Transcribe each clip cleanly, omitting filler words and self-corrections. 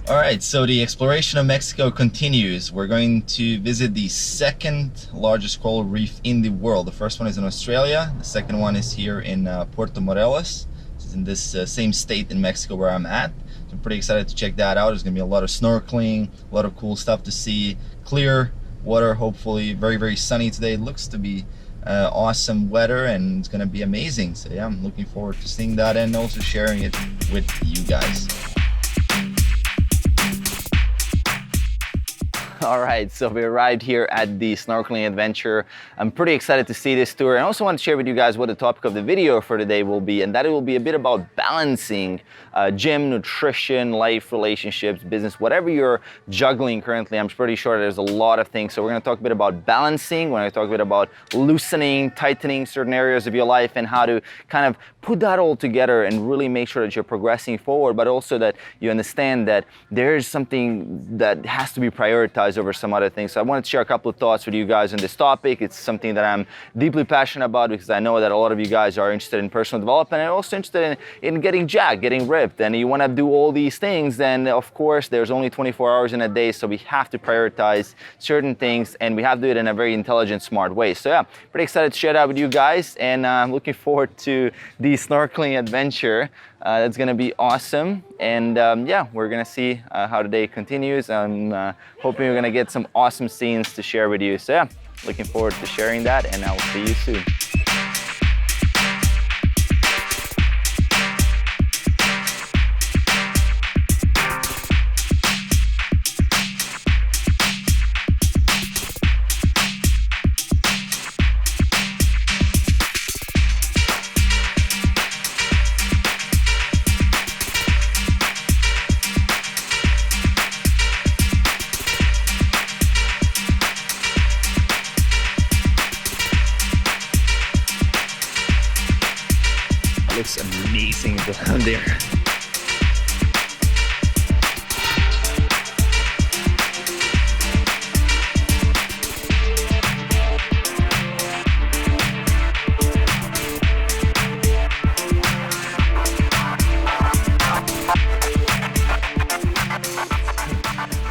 All right, so the exploration of Mexico continues. We're going to visit the second largest coral reef in the world. The first one is in Australia. The second one is here in Puerto Morelos. It's in this same state in Mexico where I'm at. So I'm pretty excited to check that out. There's gonna be a lot of snorkeling, a lot of cool stuff to see. Clear water, hopefully. Very, very sunny today. It looks to be awesome weather, and it's gonna be amazing. So yeah, I'm looking forward to seeing that and also sharing it with you guys. All right, so we arrived here at the snorkeling adventure. I'm pretty excited to see this tour. I also want to share with you guys what the topic of the video for today will be, and that it will be a bit about balancing gym, nutrition, life, relationships, business, whatever you're juggling currently. I'm pretty sure there's a lot of things. So we're going to talk a bit about balancing. We're going to talk a bit about loosening, tightening certain areas of your life, and how to kind of put that all together and really make sure that you're progressing forward, but also that you understand that there's something that has to be prioritized over some other things. So I wanted to share a couple of thoughts with you guys on this topic. It's something that I'm deeply passionate about because I know that a lot of you guys are interested in personal development and also interested in getting jacked, getting ripped, and you want to do all these things. Then of course there's only 24 hours in a day, so we have to prioritize certain things and we have to do it in a very intelligent, smart way. So yeah, pretty excited to share that with you guys, and I'm looking forward to the snorkeling adventure. That's gonna be awesome, and yeah, we're gonna see how the day continues. I'm hoping we're gonna get some awesome scenes to share with you. So yeah, looking forward to sharing that, and I'll see you soon. Looks amazing down there.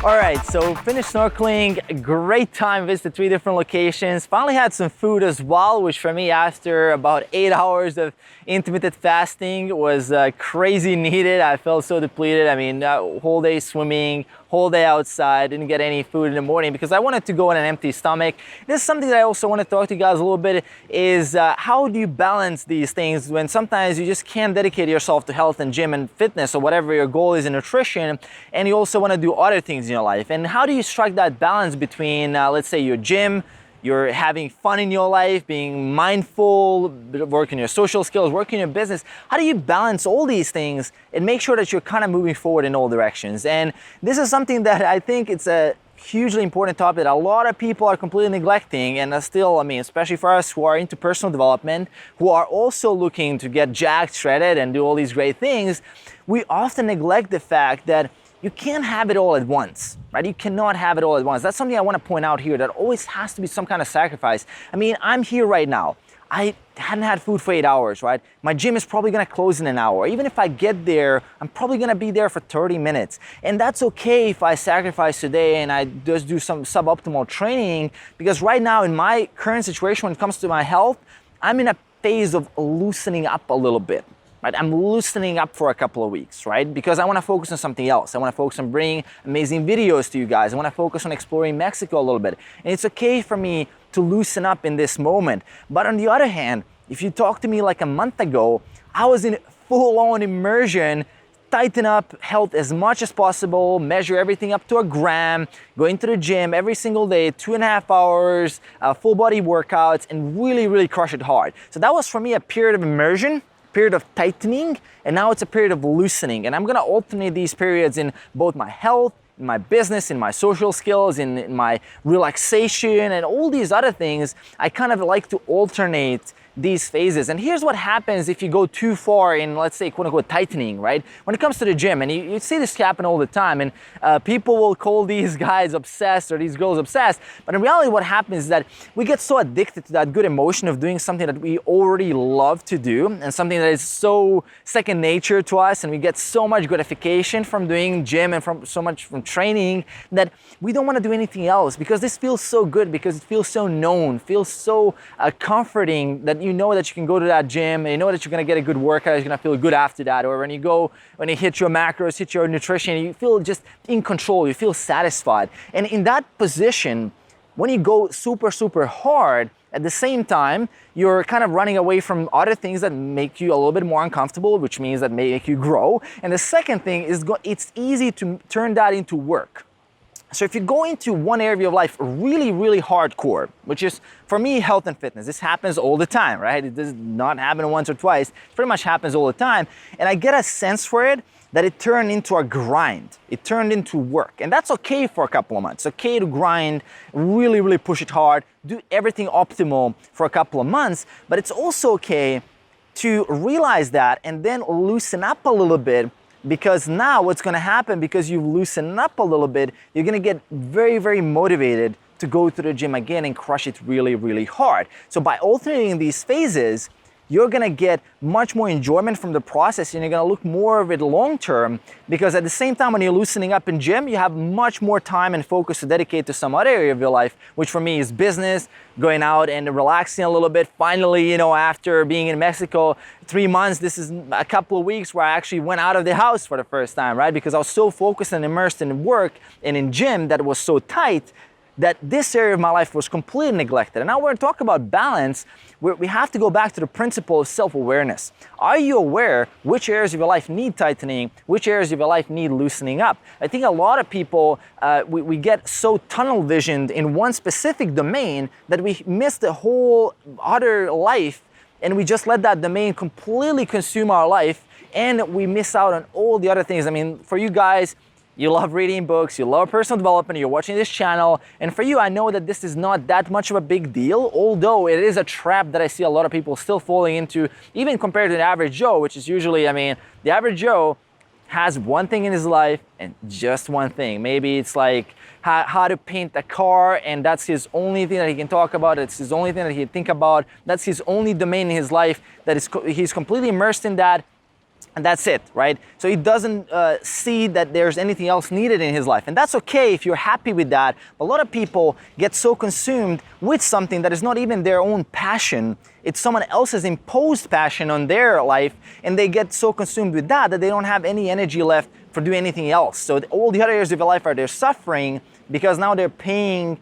All right, so finished snorkeling, great time, visited 3 different locations. Finally had some food as well, which for me after about 8 hours of intermittent fasting was crazy needed. I felt so depleted. I mean, whole day swimming, whole day outside, didn't get any food in the morning because I wanted to go on an empty stomach. This is something that I also want to talk to you guys a little bit is how do you balance these things when sometimes you just can't dedicate yourself to health and gym and fitness or whatever your goal is in nutrition, and you also want to do other things in your life. And how do you strike that balance between, let's say, your gym, you're having fun in your life, being mindful, working your social skills, working your business. How do you balance all these things and make sure that you're kind of moving forward in all directions? And this is something that I think it's a hugely important topic that a lot of people are completely neglecting, and still, I mean, especially for us who are into personal development, who are also looking to get jacked, shredded, and do all these great things, we often neglect the fact that you can't have it all at once, right? You cannot have it all at once. That's something I want to point out here, that always has to be some kind of sacrifice. I mean, I'm here right now. I hadn't had food for 8 hours, right? My gym is probably gonna close in an hour. Even if I get there, I'm probably gonna be there for 30 minutes. And that's okay if I sacrifice today and I just do some suboptimal training, because right now in my current situation when it comes to my health, I'm in a phase of loosening up a little bit. Right? I'm loosening up for a couple of weeks, right? Because I want to focus on something else. I want to focus on bringing amazing videos to you guys. I want to focus on exploring Mexico a little bit. And it's okay for me to loosen up in this moment. But on the other hand, if you talked to me like a month ago, I was in full-on immersion, tighten up health as much as possible, measure everything up to a gram, going to the gym every single day, 2.5 hours, full body workouts, and really, really crush it hard. So that was for me a period of immersion, period of tightening, and now it's a period of loosening. And I'm gonna alternate these periods in both my health, in my business, in my social skills, in my relaxation, and all these other things. I kind of like to alternate these phases. And here's what happens if you go too far in, let's say, quote unquote, tightening, right? When it comes to the gym, and you see this happen all the time, and people will call these guys obsessed or these girls obsessed, but in reality what happens is that we get so addicted to that good emotion of doing something that we already love to do, and something that is so second nature to us, and we get so much gratification from doing gym and from training, that we don't want to do anything else, because this feels so good, because it feels so known, feels so comforting, that you know that you can go to that gym and you know that you're going to get a good workout, you're going to feel good after that. Or when you hit your macros, hit your nutrition, you feel just in control, you feel satisfied. And in that position, when you go super hard, at the same time, you're kind of running away from other things that make you a little bit more uncomfortable, which means that may make you grow. And the second thing is it's easy to turn that into work. So if you go into one area of your life really hardcore, which is, for me, health and fitness, this happens all the time, right? It does not happen once or twice. It pretty much happens all the time. And I get a sense for it that it turned into a grind. It turned into work. And that's okay for a couple of months. It's okay to grind, really push it hard, do everything optimal for a couple of months. But it's also okay to realize that and then loosen up a little bit, because now what's gonna happen, because you've loosened up a little bit, you're gonna get very motivated to go to the gym again and crush it really hard. So by alternating these phases, you're gonna get much more enjoyment from the process, and you're gonna look more of it long term, because at the same time when you're loosening up in gym, you have much more time and focus to dedicate to some other area of your life, which for me is business, going out and relaxing a little bit. Finally, after being in Mexico 3 months, this is a couple of weeks where I actually went out of the house for the first time, right? Because I was so focused and immersed in work and in gym that it was so tight that this area of my life was completely neglected. And now we're going to talk about balance, where we have to go back to the principle of self-awareness. Are you aware which areas of your life need tightening, which areas of your life need loosening up? I think a lot of people, we get so tunnel visioned in one specific domain that we miss the whole other life, and we just let that domain completely consume our life, and we miss out on all the other things. I mean, for you guys, you love reading books, you love personal development, you're watching this channel, and for you, I know that this is not that much of a big deal, although it is a trap that I see a lot of people still falling into, even compared to the average Joe, which is usually, the average Joe has one thing in his life and just one thing. Maybe it's like how to paint a car, and that's his only thing that he can talk about, it's his only thing that he can think about, that's his only domain in his life, he's completely immersed in that. And that's it, right? So he doesn't see that there's anything else needed in his life. And that's okay if you're happy with that. But a lot of people get so consumed with something that is not even their own passion. It's someone else's imposed passion on their life. And they get so consumed with that they don't have any energy left for doing anything else. So all the other areas of your life they're suffering, because now they're paying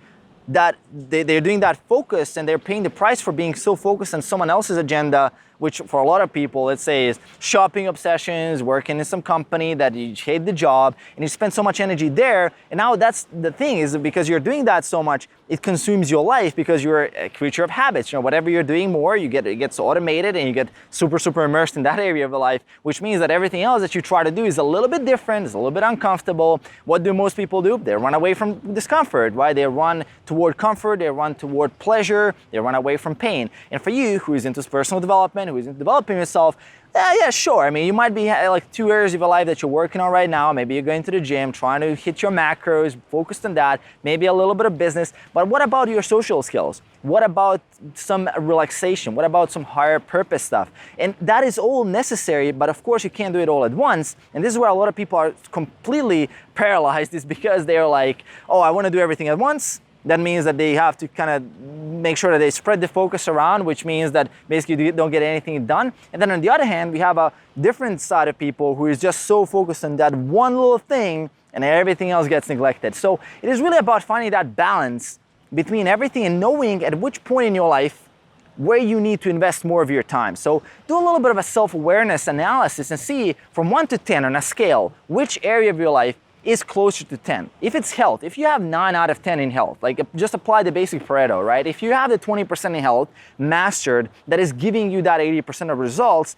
that, they're doing that focus, and they're paying the price for being so focused on someone else's agenda, which for a lot of people, let's say, is shopping obsessions, working in some company that you hate the job, and you spend so much energy there. And now that's the thing, is because you're doing that so much, it consumes your life, because you're a creature of habits. Whatever you're doing more, it gets automated, and you get super immersed in that area of your life, which means that everything else that you try to do is a little bit different, it's a little bit uncomfortable. What do most people do? They run away from discomfort, right? They run toward comfort, they run toward pleasure, they run away from pain. And for you, who is into personal development, who is into developing yourself, yeah, sure. You might be like 2 areas of your life that you're working on right now. Maybe you're going to the gym, trying to hit your macros, focused on that, maybe a little bit of business. But what about your social skills? What about some relaxation? What about some higher purpose stuff? And that is all necessary, but of course you can't do it all at once. And this is where a lot of people are completely paralyzed, is because they're like, oh, I want to do everything at once. That means that they have to kind of make sure that they spread the focus around, which means that basically you don't get anything done. And then on the other hand, we have a different side of people who is just so focused on that one little thing, and everything else gets neglected. So it is really about finding that balance between everything and knowing at which point in your life where you need to invest more of your time. So do a little bit of a self-awareness analysis and see from 1 to 10 on a scale, which area of your life is closer to 10. If it's health, if you have 9 out of 10 in health, like just apply the basic Pareto, right? If you have the 20% in health mastered, that is giving you that 80% of results,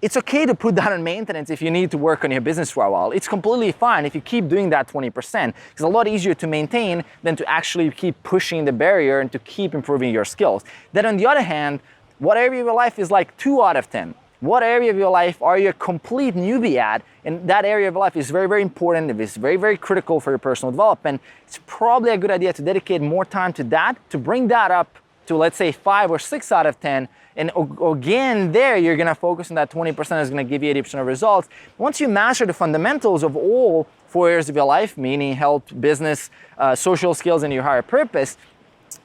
it's okay to put that on maintenance if you need to work on your business for a while. It's completely fine if you keep doing that 20%. It's a lot easier to maintain than to actually keep pushing the barrier and to keep improving your skills. Then on the other hand, What area of your life is like 2 out of 10? What area of your life are you a complete newbie at? And that area of life is very, very important. It is very, very critical for your personal development. It's probably a good idea to dedicate more time to that, to bring that up to, let's say, 5 or 6 out of 10. And again, there you're gonna focus on that 20% that's gonna give you 80% of results. Once you master the fundamentals of all 4 areas of your life, meaning health, business, social skills, and your higher purpose,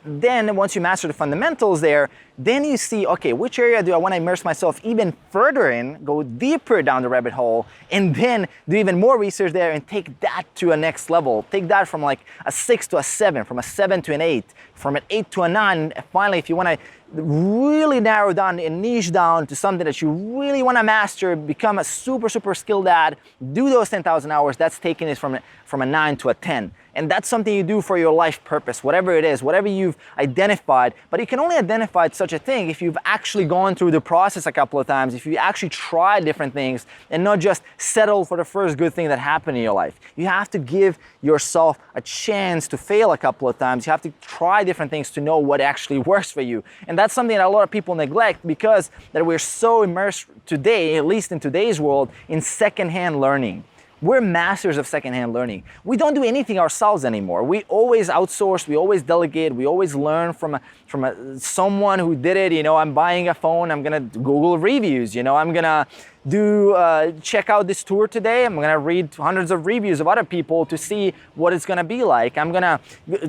then once you master the fundamentals there, then you see, okay, which area do I want to immerse myself even further in, go deeper down the rabbit hole, and then do even more research there and take that to a next level. Take that from like a 6 to a 7, from a 7 to an 8, from an 8 to a 9. Finally, if you want to really narrow down and niche down to something that you really want to master, become a super, super skilled at, do those 10,000 hours, that's taking it from a 9 to a 10. And that's something you do for your life purpose, whatever it is, whatever you've identified. But you can only identify such a thing if you've actually gone through the process a couple of times, if you actually try different things and not just settle for the first good thing that happened in your life. You have to give yourself a chance to fail a couple of times. You have to try different things to know what actually works for you. And that's something that a lot of people neglect because that we're so immersed today, at least in today's world, in secondhand learning. We're masters of secondhand learning. We don't do anything ourselves anymore. We always outsource, we always delegate, we always learn from someone who did it. You know, I'm buying a phone, I'm gonna Google reviews. You know, I'm gonna check out this tour today. I'm gonna read hundreds of reviews of other people to see what it's gonna be like. I'm gonna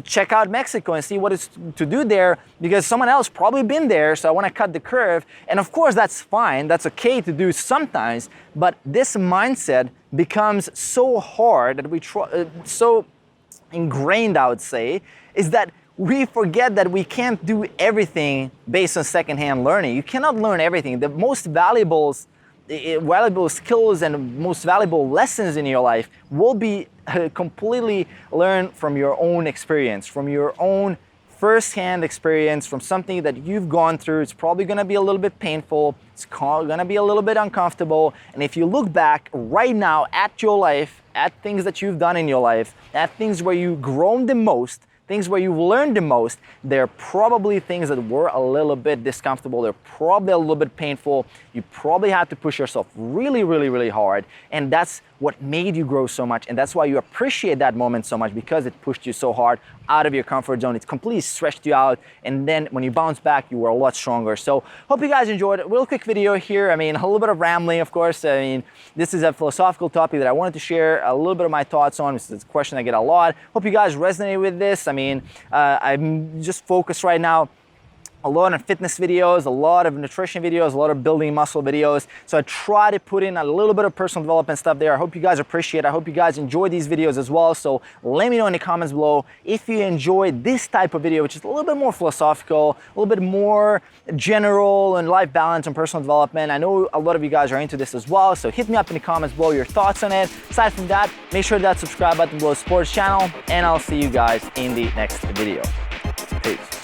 check out Mexico and see what it's to do there because someone else probably been there, so I wanna cut the curve. And of course, that's fine, that's okay to do sometimes, but this mindset becomes so hard that we try, so ingrained, I would say, is that we forget that we can't do everything based on secondhand learning. You cannot learn everything. The most valuable skills and most valuable lessons in your life will be completely learned from your own experience, from your own first-hand experience, from something that you've gone through. It's probably gonna be a little bit painful, it's gonna be a little bit uncomfortable, and if you look back right now at your life, at things that you've done in your life, at things where you've grown the most, things where you've learned the most, they're probably things that were a little bit discomfortable, they're probably a little bit painful, you probably had to push yourself really, really, really hard, and that's what made you grow so much, and that's why you appreciate that moment so much, because it pushed you so hard out of your comfort zone. It's completely stretched you out, and then when you bounce back, you were a lot stronger. So hope you guys enjoyed it. Real quick video here. I mean, a little bit of rambling, of course. I mean, this is a philosophical topic that I wanted to share a little bit of my thoughts on. It's a question I get a lot. Hope you guys resonate with this. I mean, I'm just focused right now a lot of fitness videos, a lot of nutrition videos, a lot of building muscle videos. So I try to put in a little bit of personal development stuff there. I hope you guys appreciate it. I hope you guys enjoy these videos as well. So let me know in the comments below if you enjoyed this type of video, which is a little bit more philosophical, a little bit more general and life balance and personal development. I know a lot of you guys are into this as well. So hit me up in the comments below your thoughts on it. Aside from that, make sure that subscribe button below the sports channel, and I'll see you guys in the next video. Peace.